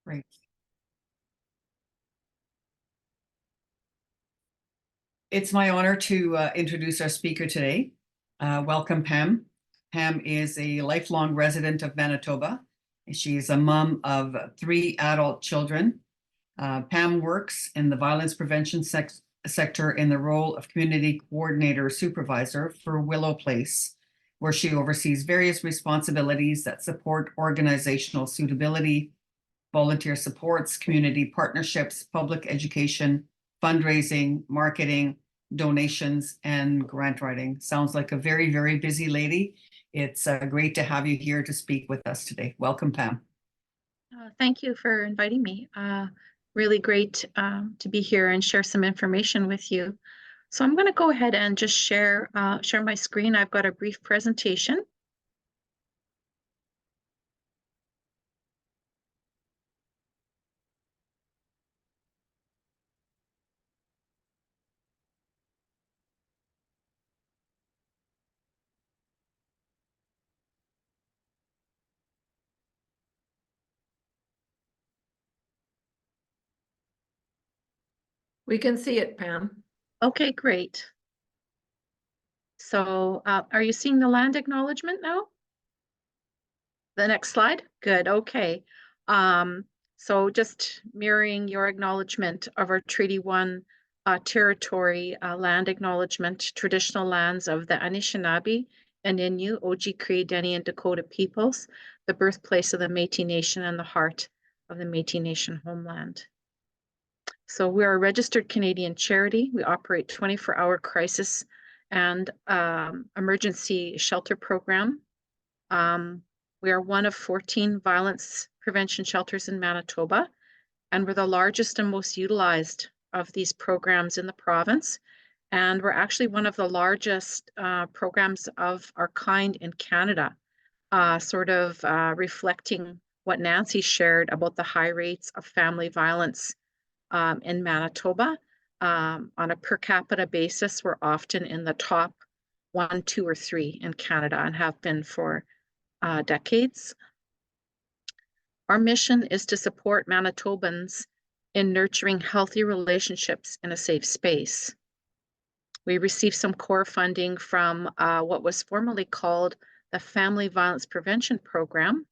Great. It's my honor to introduce our speaker today. Welcome, Pam. Pam is a lifelong resident of Manitoba. She's a mom of 3 adult children. Pam works in the violence prevention sector in the role of community coordinator supervisor for Willow Place, where she oversees various responsibilities that support organizational suitability, volunteer supports, community partnerships, public education, fundraising, marketing, donations, and grant writing. Sounds like a very, very busy lady. It's great to have you here to speak with us today. Welcome, Pam. Thank you for inviting me. Really great to be here and share some information with you. So I'm going to go ahead and just share my screen. I've got a brief presentation. We can see it, Pam. Okay, great. So are you seeing the land acknowledgement now? The next slide? Good, okay. So just mirroring your acknowledgement of our Treaty 1 territory land acknowledgement, traditional lands of the Anishinaabe, Innu, Oji-Cree, Dene, and Dakota peoples, the birthplace of the Métis Nation and the heart of the Métis Nation homeland. So we're a registered Canadian charity. We operate 24-hour crisis and emergency shelter program. We are one of 14 violence prevention shelters in Manitoba, and we're the largest and most utilized of these programs in the province. And we're actually one of the largest programs of our kind in Canada, reflecting what Nancy shared about the high rates of family violence in Manitoba. On a per capita basis, we're often in the top 1, 2, or 3 in Canada and have been for decades. Our mission is to support Manitobans in nurturing healthy relationships in a safe space. We received some core funding from what was formerly called the Family Violence Prevention Program,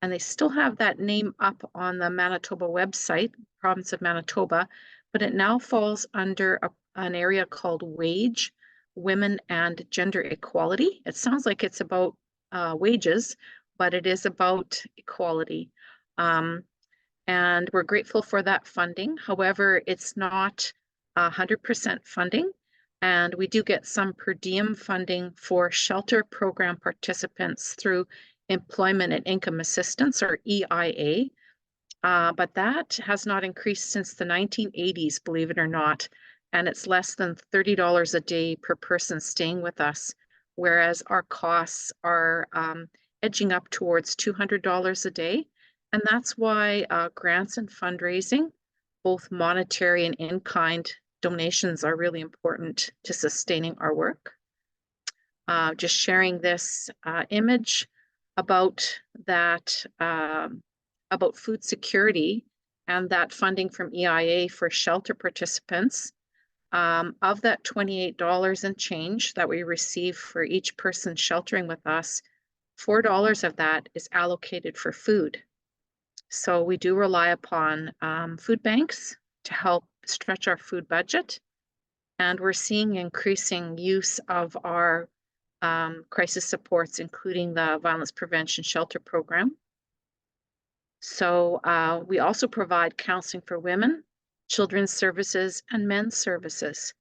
and they still have that name up on the Manitoba website, province of Manitoba, but it now falls under an area called WAGE, Women and Gender Equality. It sounds like it's about wages, but it is about equality. And we're grateful for that funding. However, it's not 100% funding, and we do get some per diem funding for shelter program participants through Employment and Income Assistance, or EIA, but that has not increased since the 1980s, believe it or not, and it's less than $30 a day per person staying with us, whereas our costs are edging up towards $200 a day. And that's why grants and fundraising, both monetary and in-kind donations, are really important to sustaining our work. Just sharing this image about that, about food security and that funding from EIA for shelter participants. Of that $28 and change that we receive for each person sheltering with us, $4 of that is allocated for food. So we do rely upon food banks to help stretch our food budget. And we're seeing increasing use of our crisis supports, including the Violence Prevention Shelter Program. So we also provide counseling for women, children's services, and men's services.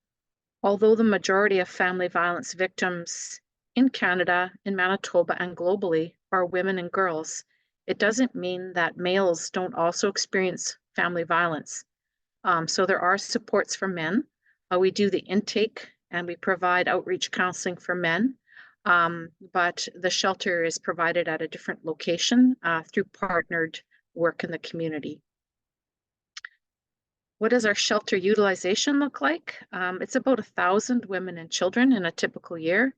Although the majority of family violence victims in Canada, in Manitoba, and globally are women and girls, it doesn't mean that males don't also experience family violence. So there are supports for men. We do the intake and we provide outreach counseling for men, but the shelter is provided at a different location through partnered work in the community. What does our shelter utilization look like? It's about 1,000 women and children in a typical year.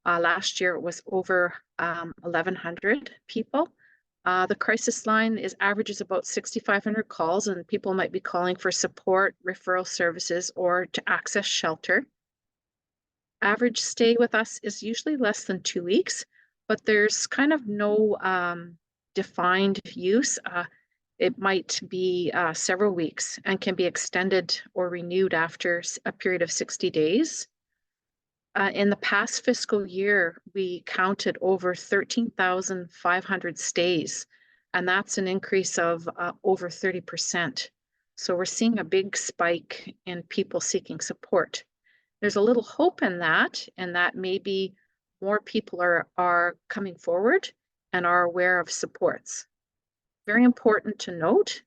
Last year it was over 1,100 people. The crisis line averages about 6,500 calls, and people might be calling for support, referral services, or to access shelter. Average stay with us is usually less than 2 weeks, but there's kind of no defined use. It might be several weeks and can be extended or renewed after a period of 60 days. In the past fiscal year, we counted over 13,500 stays, and that's an increase of over 30%. So we're seeing a big spike in people seeking support. There's a little hope in that, and that maybe more people are coming forward and are aware of supports. Very important to note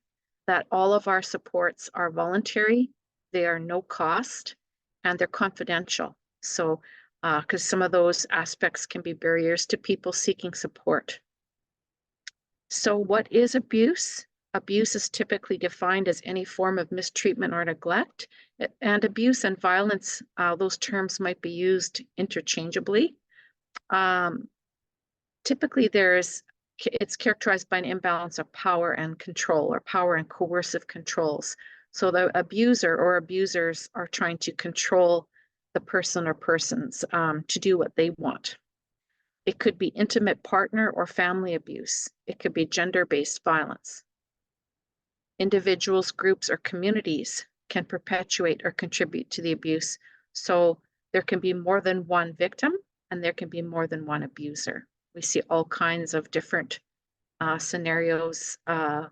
that all of our supports are voluntary, they are no cost, and they're confidential. So, because some of those aspects can be barriers to people seeking support. So what is abuse? Abuse is typically defined as any form of mistreatment or neglect, and abuse and violence, those terms might be used interchangeably. Typically it's characterized by an imbalance of power and control, or power and coercive controls. So the abuser or abusers are trying to control the person or persons to do what they want. It could be intimate partner or family abuse. It could be gender-based violence. Individuals, groups, or communities can perpetuate or contribute to the abuse. So there can be more than one victim, and there can be more than one abuser. We see all kinds of different scenarios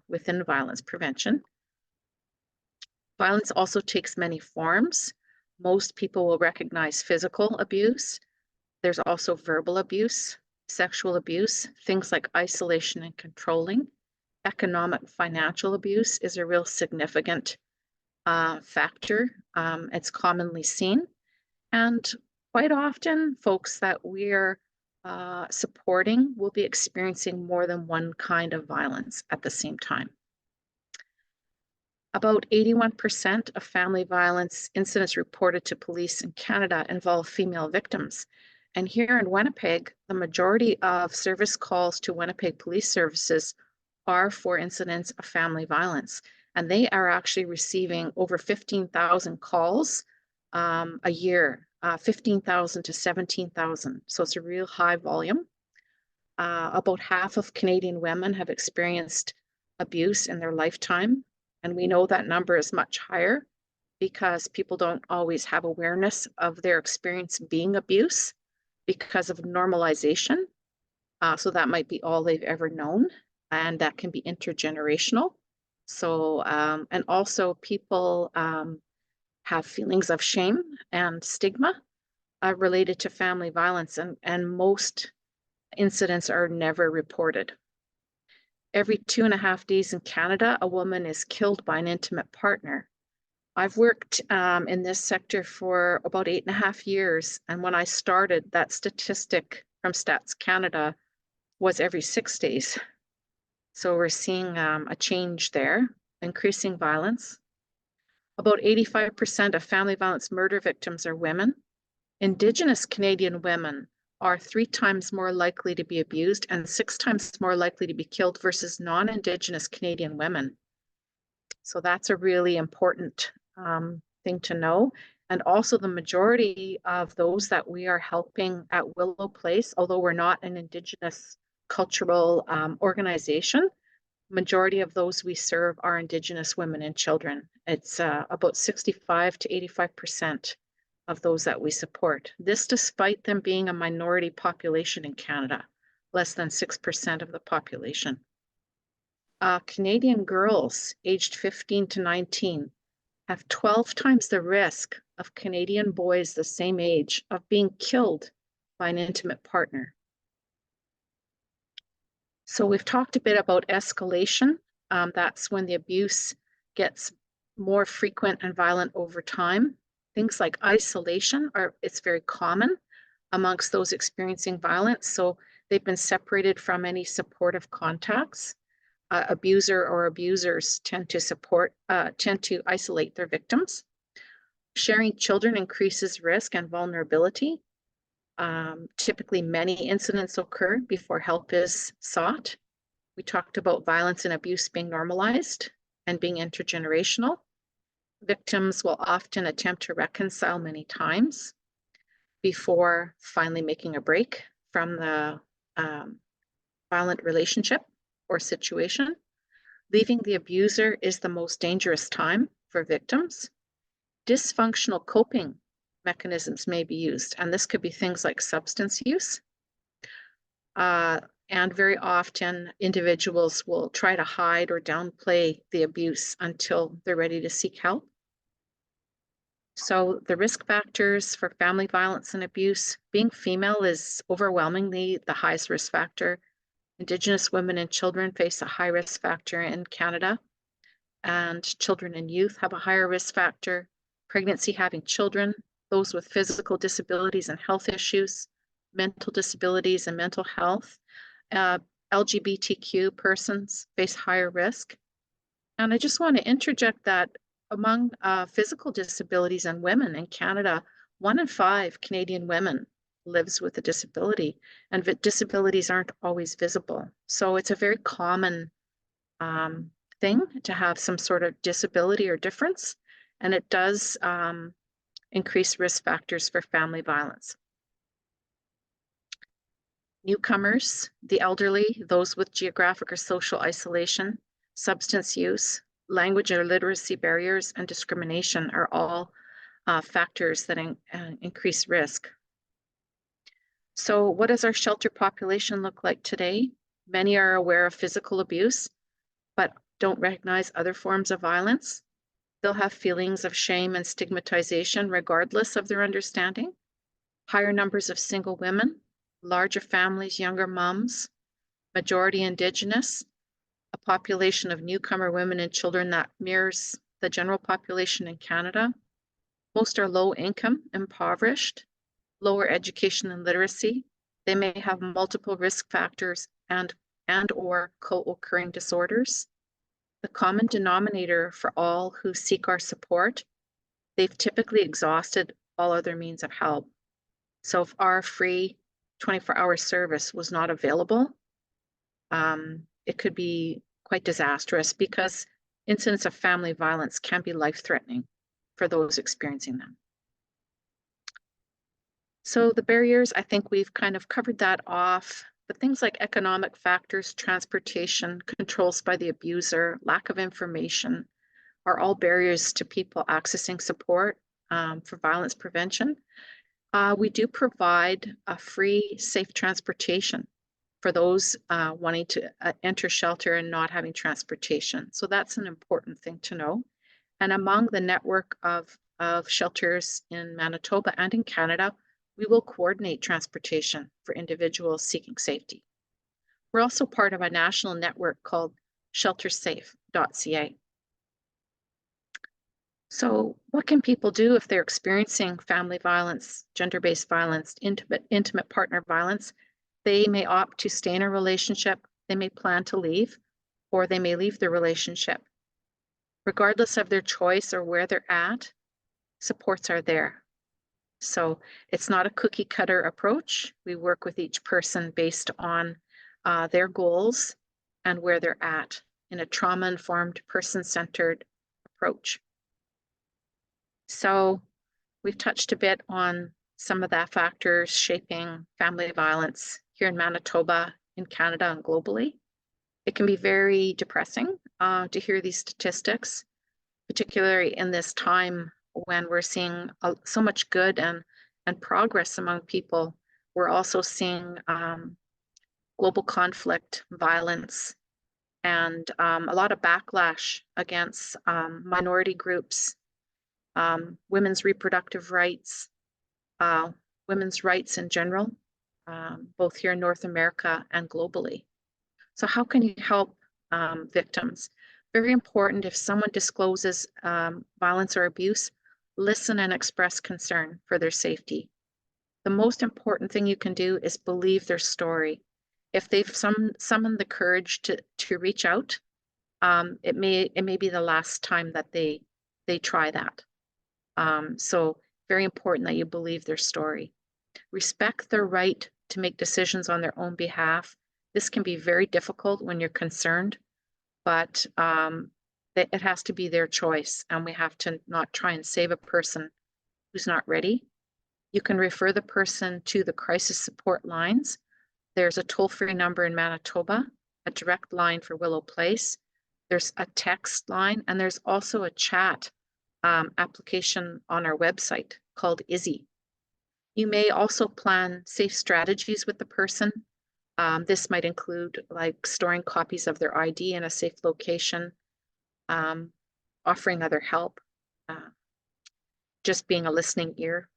within violence prevention. Violence also takes many forms. Most people will recognize physical abuse. There's also verbal abuse, sexual abuse, things like isolation and controlling. Economic financial abuse is a real significant factor. It's commonly seen. And quite often, folks that we're supporting will be experiencing more than one kind of violence at the same time. About 81% of family violence incidents reported to police in Canada involve female victims. And here in Winnipeg, the majority of service calls to Winnipeg Police Services are for incidents of family violence. And they are actually receiving over 15,000 calls a year, 15,000 to 17,000. So it's a real high volume. About half of Canadian women have experienced abuse in their lifetime. And we know that number is much higher because people don't always have awareness of their experience being abuse because of normalization. So that might be all they've ever known, and that can be intergenerational. So, and also people have feelings of shame and stigma related to family violence, and most incidents are never reported. Every 2.5 days in Canada, a woman is killed by an intimate partner. I've worked in this sector for about 8.5 years. And when I started, that statistic from Stats Canada was every 6 days. So we're seeing a change there, increasing violence. About 85% of family violence murder victims are women. Indigenous Canadian women are 3 times more likely to be abused and 6 times more likely to be killed versus non-Indigenous Canadian women. So that's a really important thing to know. And also the majority of those that we are helping at Willow Place, although we're not an Indigenous cultural organization, majority of those we serve are Indigenous women and children. It's about 65 to 85% of those that we support. This despite them being a minority population in Canada, less than 6% of the population. Canadian girls aged 15 to 19 have 12 times the risk of Canadian boys the same age of being killed by an intimate partner. So we've talked a bit about escalation. That's when the abuse gets more frequent and violent over time. Things like isolation it's very common amongst those experiencing violence. So they've been separated from any supportive contacts. Abuser or abusers tend to isolate their victims. Sharing children increases risk and vulnerability. Typically, many incidents occur before help is sought. We talked about violence and abuse being normalized and being intergenerational. Victims will often attempt to reconcile many times before finally making a break from the violent relationship or situation. Leaving the abuser is the most dangerous time for victims. Dysfunctional coping mechanisms may be used, and this could be things like substance use. And very often individuals will try to hide or downplay the abuse until they're ready to seek help. So the risk factors for family violence and abuse, being female is overwhelmingly the highest risk factor. Indigenous women and children face a high risk factor in Canada, and children and youth have a higher risk factor. Pregnancy, having children, those with physical disabilities and health issues, mental disabilities and mental health, LGBTQ persons face higher risk. And I just want to interject that among physical disabilities and women in Canada, 1 in 5 Canadian women lives with a disability, and disabilities aren't always visible. So it's a very common thing to have some sort of disability or difference, and it does increase risk factors for family violence. Newcomers, the elderly, those with geographic or social isolation, substance use, language or literacy barriers, and discrimination are all factors that increase risk. So what does our shelter population look like today? Many are aware of physical abuse, but don't recognize other forms of violence. They'll have feelings of shame and stigmatization regardless of their understanding. Higher numbers of single women, larger families, younger moms, majority Indigenous, a population of newcomer women and children that mirrors the general population in Canada. Most are low income, impoverished, lower education and literacy. They may have multiple risk factors and or co-occurring disorders. The common denominator for all who seek our support, they've typically exhausted all other means of help. So if our free 24-hour service was not available, it could be quite disastrous because incidents of family violence can be life-threatening for those experiencing them. So the barriers, I think we've kind of covered that off, but things like economic factors, transportation, controls by the abuser, lack of information are all barriers to people accessing support for violence prevention. We do provide a free, safe transportation for those wanting to enter shelter and not having transportation. So that's an important thing to know. And among the network of shelters in Manitoba and in Canada, we will coordinate transportation for individuals seeking safety. We're also part of a national network called sheltersafe.ca. So what can people do if they're experiencing family violence, gender-based violence, intimate partner violence? They may opt to stay in a relationship, they may plan to leave, or they may leave the relationship. Regardless of their choice or where they're at, supports are there. So it's not a cookie cutter approach. We work with each person based on their goals and where they're at in a trauma-informed, person-centered approach. So we've touched a bit on some of the factors shaping family violence here in Manitoba, in Canada, and globally. It can be very depressing to hear these statistics, particularly in this time when we're seeing so much good and progress among people. We're also seeing global conflict, violence, and a lot of backlash against minority groups, women's reproductive rights, women's rights in general, both here in North America and globally. So how can you help victims? Very important, if someone discloses violence or abuse, listen and express concern for their safety. The most important thing you can do is believe their story. If they've summoned the courage to reach out, it may be the last time that they try that. So very important that you believe their story. Respect their right to make decisions on their own behalf This can be very difficult when you're concerned, but it has to be their choice, and we have to not try and save a person who's not ready. You can refer the person to the crisis support lines. There's a toll-free number in Manitoba, a direct line for Willow Place. There's a text line, and there's also a chat application on our website called Izzy. You may also plan safe strategies with the person. This might include like storing copies of their ID in a safe location, offering other help, just being a listening ear.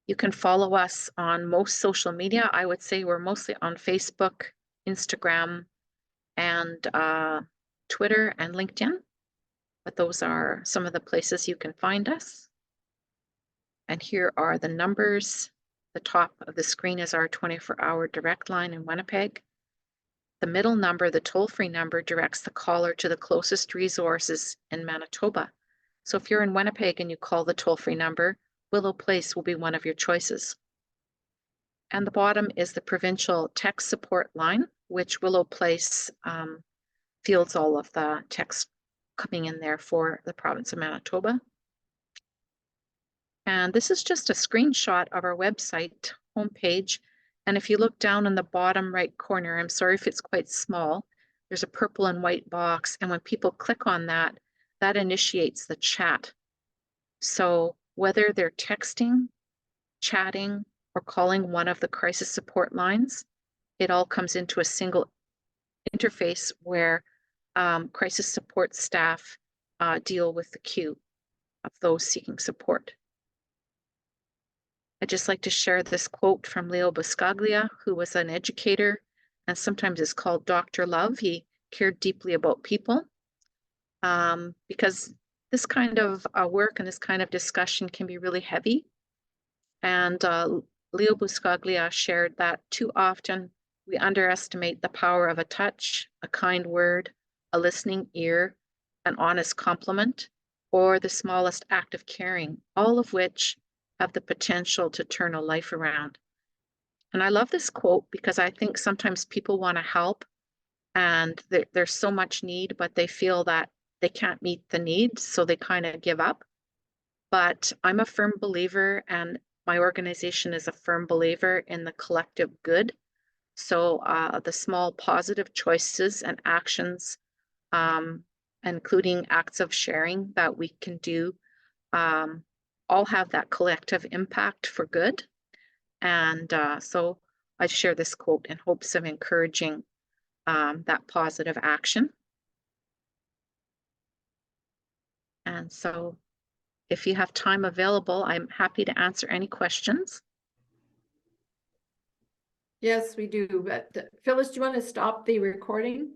You can follow us on most social media. I would say we're mostly on Facebook, Instagram, and Twitter and LinkedIn. But those are some of the places you can find us. And here are the numbers. The top of the screen is our 24-hour direct line in Winnipeg. The middle number, the toll-free number, directs the caller to the closest resources in Manitoba. So if you're in Winnipeg and you call the toll-free number, Willow Place will be one of your choices. And the bottom is the provincial text support line, which Willow Place fields all of the text coming in there for the province of Manitoba. And this is just a screenshot of our website homepage. And if you look down in the bottom right corner, I'm sorry if it's quite small, there's a purple and white box. And when people click on that, that initiates the chat. So whether they're texting, chatting, or calling one of the crisis support lines, it all comes into a single interface where crisis support staff deal with the queue of those seeking support. I'd just like to share this quote from Leo Buscaglia, who was an educator and sometimes is called Dr. Love. He cared deeply about people because this kind of work and this kind of discussion can be really heavy. And Leo Buscaglia shared that too often we underestimate the power of a touch, a kind word, a listening ear, an honest compliment, or the smallest act of caring, all of which have the potential to turn a life around. And I love this quote because I think sometimes people want to help and there's so much need, but they feel that they can't meet the need, so they kind of give up. But I'm a firm believer, and my organization is a firm believer in the collective good. So the small positive choices and actions, including acts of sharing that we can do, all have that collective impact for good. And so I share this quote in hopes of encouraging that positive action. And so if you have time available, I'm happy to answer any questions. Yes, we do. But Phyllis, do you want to stop the recording?